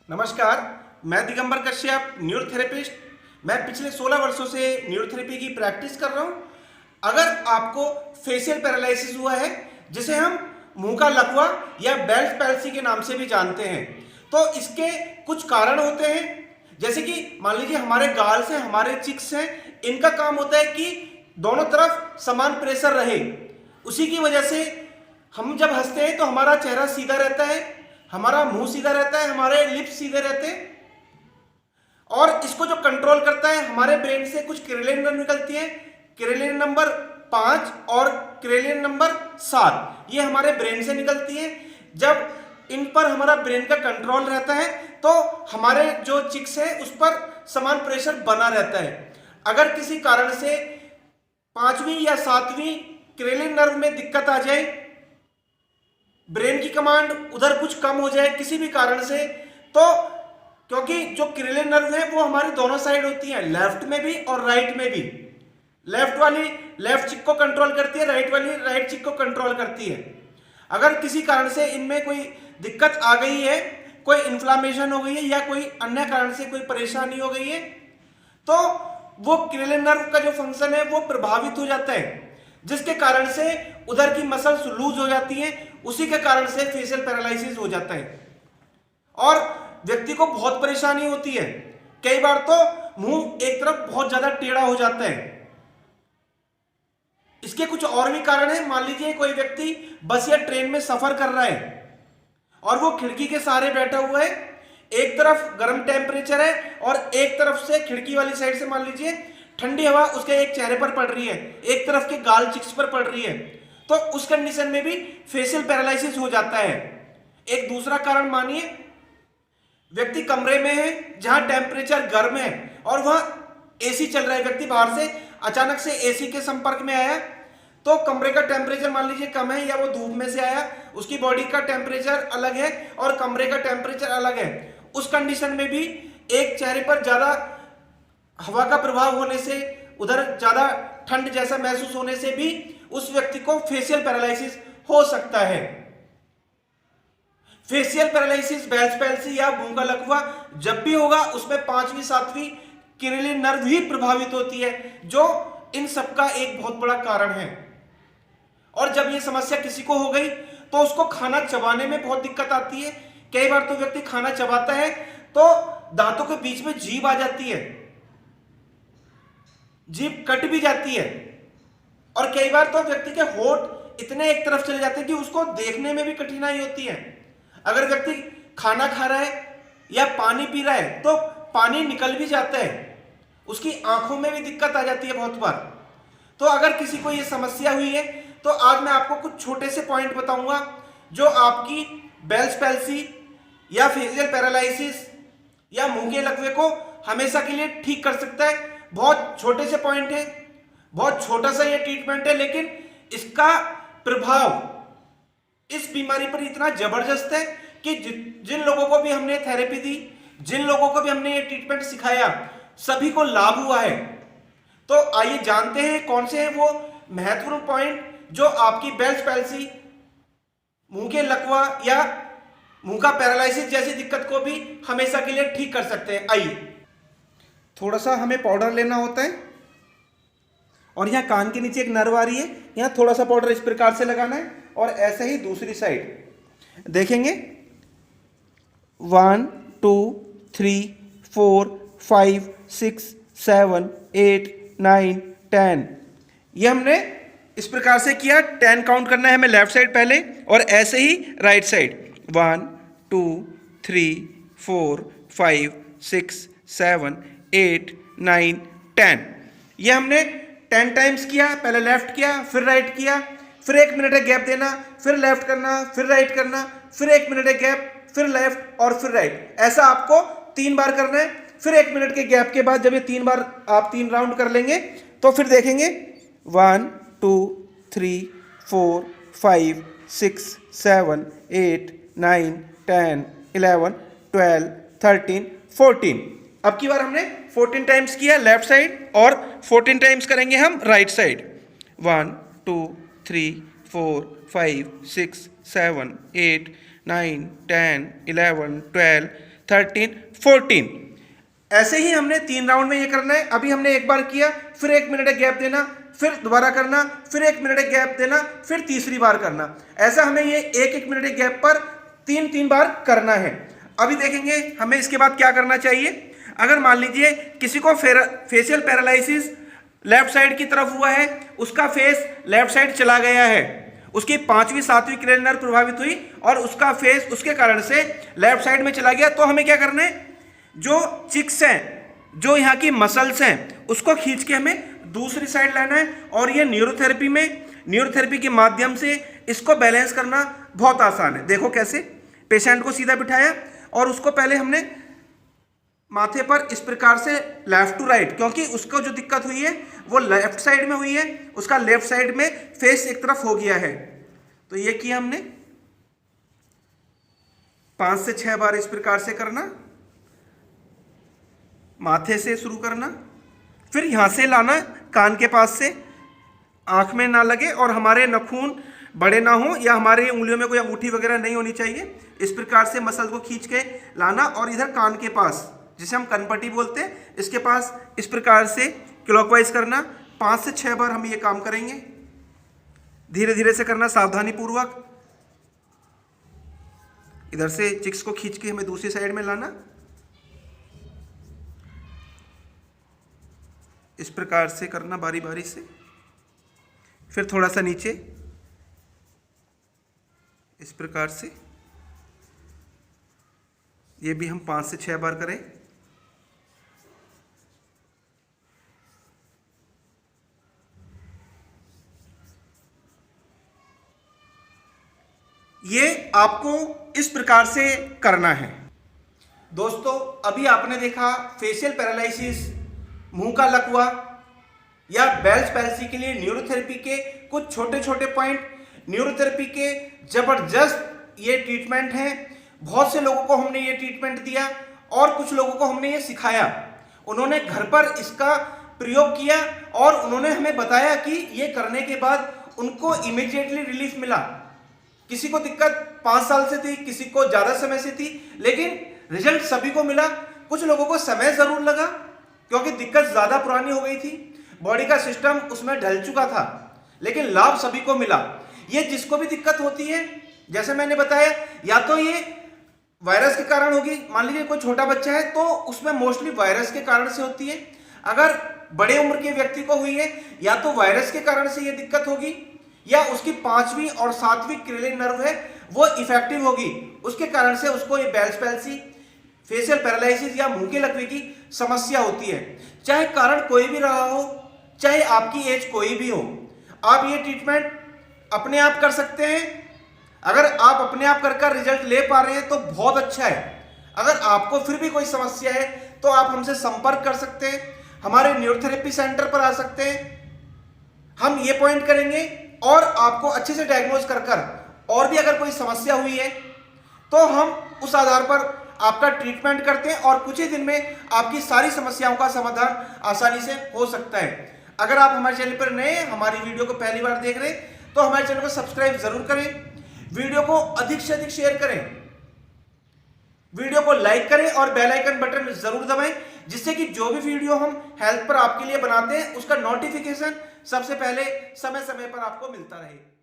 नमस्कार, मैं दिगंबर कश्यप न्यूरोथेरेपिस्ट। मैं पिछले 16 वर्षों से न्यूरोथेरेपी की प्रैक्टिस कर रहा हूं। अगर आपको फेशियल पैरालिसिस हुआ है, जिसे हम मुंह का लकवा या बेल्स पैल्सी के नाम से भी जानते हैं, तो इसके कुछ कारण होते हैं। जैसे कि मान लीजिए हमारे गाल से हमारे चिक्स हैं, इनका काम होता है कि दोनों तरफ समान प्रेशर रहे। उसी की वजह से हम जब हंसते हैं तो हमारा चेहरा सीधा रहता है, हमारा मुंह सीधा रहता है, हमारे लिप्स सीधे रहते हैं। और इसको जो कंट्रोल करता है, हमारे ब्रेन से कुछ क्रेलियन नर्व निकलती है, क्रेलियन नंबर 5 और क्रेलियन नंबर 7, ये हमारे ब्रेन से निकलती है। जब इन पर हमारा ब्रेन का कंट्रोल रहता है तो हमारे जो चिक्स है उस पर समान प्रेशर बना रहता है। अगर किसी कारण से 5वीं या 7वीं क्रेलियन नर्व में दिक्कत आ जाए, ब्रेन की कमांड उधर कुछ कम हो जाए किसी भी कारण से, तो क्योंकि जो क्रेलियन नर्व है वो हमारी दोनों साइड होती है, लेफ्ट में भी और राइट में भी। लेफ्ट वाली लेफ्ट चिक को कंट्रोल करती है, राइट वाली राइट चिक को कंट्रोल करती है। अगर किसी कारण से इनमें कोई दिक्कत आ गई है, कोई इन्फ्लामेशन हो गई है या कोई अन्य कारण से कोई परेशानी हो गई है, तो वो क्रेलियन नर्व का जो फंक्शन है वो प्रभावित हो जाता है, जिसके कारण से उधर की मसल्स लूज हो जाती हैं। उसी के कारण से फेशियल पैरालिसिस हो जाता है और व्यक्ति को बहुत परेशानी होती है। कई बार तो मुंह एक तरफ बहुत ज्यादा टेढ़ा हो जाता है। इसके कुछ और भी कारण है। मान लीजिए कोई व्यक्ति बस या ट्रेन में सफर कर रहा है और वो खिड़की के सहारे बैठा हुआ है, एक तरफ गर्म टेम्परेचर है और एक तरफ से खिड़की वाली साइड से मान लीजिए ठंडी हवा उसके एक चेहरे पर पड़ रही है, एक तरफ के गाल चिक्स पर पड़ रही है, तो उस कंडीशन में भी फेशियल पैरालिसिस हो जाता है। एक दूसरा कारण मानिए व्यक्ति कमरे में है जहां टेम्परेचर गर्म है और वहां एसी चल रहा है, व्यक्ति बाहर से अचानक से एसी के संपर्क में आया, तो कमरे का टेम्परेचर मान लीजिए कम है या वो धूप में से आया, उसकी बॉडी का टेम्परेचर अलग है और कमरे का टेम्परेचर अलग है। उस कंडीशन में भी एक चेहरे पर ज्यादा हवा का प्रभाव होने से, उधर ज्यादा ठंड जैसा महसूस होने से भी उस व्यक्ति को फेशियल पैरालिसिस हो सकता है। फेशियल पैरालिसिस, बेल्स पैल्सी या मुंह का लकवा जब भी होगा उसमें 5वीं 7वीं क्रेलियन नर्व ही प्रभावित होती है, जो इन सबका एक बहुत बड़ा कारण है। और जब ये समस्या किसी को हो गई तो उसको खाना चबाने में बहुत दिक्कत आती है। कई बार तो व्यक्ति खाना चबाता है तो दांतों के बीच में जीभ आ जाती है, जीभ कट भी जाती है, और कई बार तो व्यक्ति के होंठ इतने एक तरफ चले जाते हैं कि उसको देखने में भी कठिनाई होती है। अगर व्यक्ति खाना खा रहा है या पानी पी रहा है तो पानी निकल भी जाता है, उसकी आंखों में भी दिक्कत आ जाती है बहुत बार। तो अगर किसी को यह समस्या हुई है तो आज मैं आपको कुछ छोटे से पॉइंट बताऊंगा जो आपकी बेल्स पैल्सी या फेशियल पैरालिसिस या मुंह के लकवे को हमेशा के लिए ठीक कर सकता है। बहुत छोटे से पॉइंट है, बहुत छोटा सा ये ट्रीटमेंट है, लेकिन इसका प्रभाव इस बीमारी पर इतना जबरदस्त है कि जिन लोगों को भी हमने थेरेपी दी, जिन लोगों को भी हमने ये ट्रीटमेंट सिखाया, सभी को लाभ हुआ है। तो आइए जानते हैं कौन से हैं वो महत्वपूर्ण पॉइंट जो आपकी बेल्स पैल्सी, मुंह के लकवा या मुंह का पैरालिसिस जैसी दिक्कत को भी हमेशा के लिए ठीक कर सकते हैं। आइए, थोड़ा सा हमें पाउडर लेना होता है और यहाँ कान के नीचे एक नर्व आ रही है, यहाँ थोड़ा सा पाउडर इस प्रकार से लगाना है और ऐसे ही दूसरी साइड देखेंगे। 1 2 3 4 5 6 7 8 9 10, ये हमने इस प्रकार से किया। 10 काउंट करना है हमें लेफ्ट साइड पहले और ऐसे ही राइट साइड। 1 2 3 4 5 6 7 8 9 10, ये हमने 10 टाइम्स किया। पहले लेफ्ट किया, फिर राइट किया, फिर 1 मिनट गैप देना, फिर लेफ्ट करना, फिर राइट करना, फिर 1 मिनट गैप, फिर लेफ्ट और फिर राइट। ऐसा आपको 3 बार करना है। फिर 1 मिनट के गैप के बाद जब ये 3 बार आप 3 राउंड कर लेंगे तो फिर देखेंगे 1 2 3 4 5 6 7 8 9 10 11 12 13 14। अब की बार हमने 14 टाइम्स किया लेफ्ट साइड और 14 टाइम्स करेंगे हम राइट साइड। 1 2 3 4 5 6 7 8 9 10 11 12 13, 14। ऐसे ही हमने 3 राउंड में ये करना है। अभी हमने एक बार किया, फिर 1 मिनट गैप देना, फिर दोबारा करना, फिर 1 मिनट गैप देना, फिर तीसरी बार करना। ऐसा हमें ये 1-1 मिनट गैप पर 3-3 बार करना है। अभी देखेंगे हमें इसके बाद क्या करना चाहिए। अगर मान लीजिए किसी को फेशियल पैरालिसिस लेफ्ट साइड की तरफ हुआ है, उसका फेस लेफ्ट साइड चला गया है, उसकी 5वीं 7वीं क्रेनियल नर्व प्रभावित हुई और उसका फेस उसके कारण से लेफ्ट साइड में चला गया, तो हमें क्या करना है, जो चिक्स हैं, जो यहाँ की मसल्स हैं, उसको खींच के हमें दूसरी साइड लाना है। और ये न्यूरोथेरेपी के माध्यम से इसको बैलेंस करना बहुत आसान है। देखो कैसे, पेशेंट को सीधा बिठाया और उसको पहले हमने माथे पर इस प्रकार से लेफ्ट टू राइट, क्योंकि उसको जो दिक्कत हुई है वो लेफ्ट साइड में हुई है, उसका लेफ्ट साइड में फेस एक तरफ हो गया है। तो ये किया हमने, 5 से 6 बार इस प्रकार से करना, माथे से शुरू करना, फिर यहां से लाना कान के पास से, आंख में ना लगे और हमारे नाखून बड़े ना हो या हमारे उंगलियों में कोई अंगूठी वगैरह नहीं होनी चाहिए। इस प्रकार से मसल को खींच के लाना और इधर कान के पास, जिसे हम कनपट्टी बोलते हैं, इसके पास इस प्रकार से क्लॉकवाइज करना। 5 से 6 बार हम ये काम करेंगे। धीरे धीरे से करना, सावधानी पूर्वक। इधर से चिक्स को खींच के हमें दूसरी साइड में लाना, इस प्रकार से करना बारी बारी से। फिर थोड़ा सा नीचे, इस प्रकार से। ये भी हम 5 से 6 बार करें। ये आपको इस प्रकार से करना है। दोस्तों, अभी आपने देखा फेशियल पैरालिसिस, मुंह का लकवा या बेल्स पैल्सी के लिए न्यूरोथेरेपी के कुछ छोटे छोटे पॉइंट। न्यूरोथेरेपी के जबरदस्त ये ट्रीटमेंट हैं। बहुत से लोगों को हमने ये ट्रीटमेंट दिया और कुछ लोगों को हमने ये सिखाया। उन्होंने घर पर इसका प्रयोग किया और उन्होंने हमें बताया कि ये करने के बाद उनको इमीडिएटली रिलीफ मिला। किसी को दिक्कत 5 साल से थी, किसी को ज़्यादा समय से थी, लेकिन रिजल्ट सभी को मिला। कुछ लोगों को समय ज़रूर लगा क्योंकि दिक्कत ज़्यादा पुरानी हो गई थी, बॉडी का सिस्टम उसमें ढल चुका था, लेकिन लाभ सभी को मिला। ये जिसको भी दिक्कत होती है, जैसे मैंने बताया, या तो ये वायरस के कारण होगी। मान लीजिए कोई छोटा बच्चा है तो उसमें मोस्टली वायरस के कारण से होती है। अगर बड़े उम्र के व्यक्ति को हुई है, या तो वायरस के कारण से ये दिक्कत होगी या उसकी 5वीं और 7वीं क्रेनियल नर्व है वो इफेक्टिव होगी, उसके कारण से उसको ये बेल्स पैल्सी, फेशियल पैरालिसिस या मुंह के लकवे की समस्या होती है। चाहे कारण कोई भी रहा हो, चाहे आपकी एज कोई भी हो, आप ये ट्रीटमेंट अपने आप कर सकते हैं। अगर आप अपने आप कर रिजल्ट ले पा रहे हैं तो बहुत अच्छा है। अगर आपको फिर भी कोई समस्या है तो आप हमसे संपर्क कर सकते हैं, हमारे न्यूरोथेरेपी सेंटर पर आ सकते हैं। हम ये पॉइंट करेंगे और आपको अच्छे से डायग्नोज कर और भी अगर कोई समस्या हुई है तो हम उस आधार पर आपका ट्रीटमेंट करते हैं और कुछ ही दिन में आपकी सारी समस्याओं का समाधान आसानी से हो सकता है। अगर आप हमारे चैनल पर नए हैं, हमारी वीडियो को पहली बार देख रहे हैं, तो हमारे चैनल को सब्सक्राइब जरूर करें, वीडियो को अधिक से अधिक शेयर करें, वीडियो को लाइक करें और बेल आइकन बटन जरूर दबाएं, जिससे कि जो भी वीडियो हम हेल्थ पर आपके लिए बनाते हैं उसका नोटिफिकेशन सबसे पहले समय समय पर आपको मिलता रहे।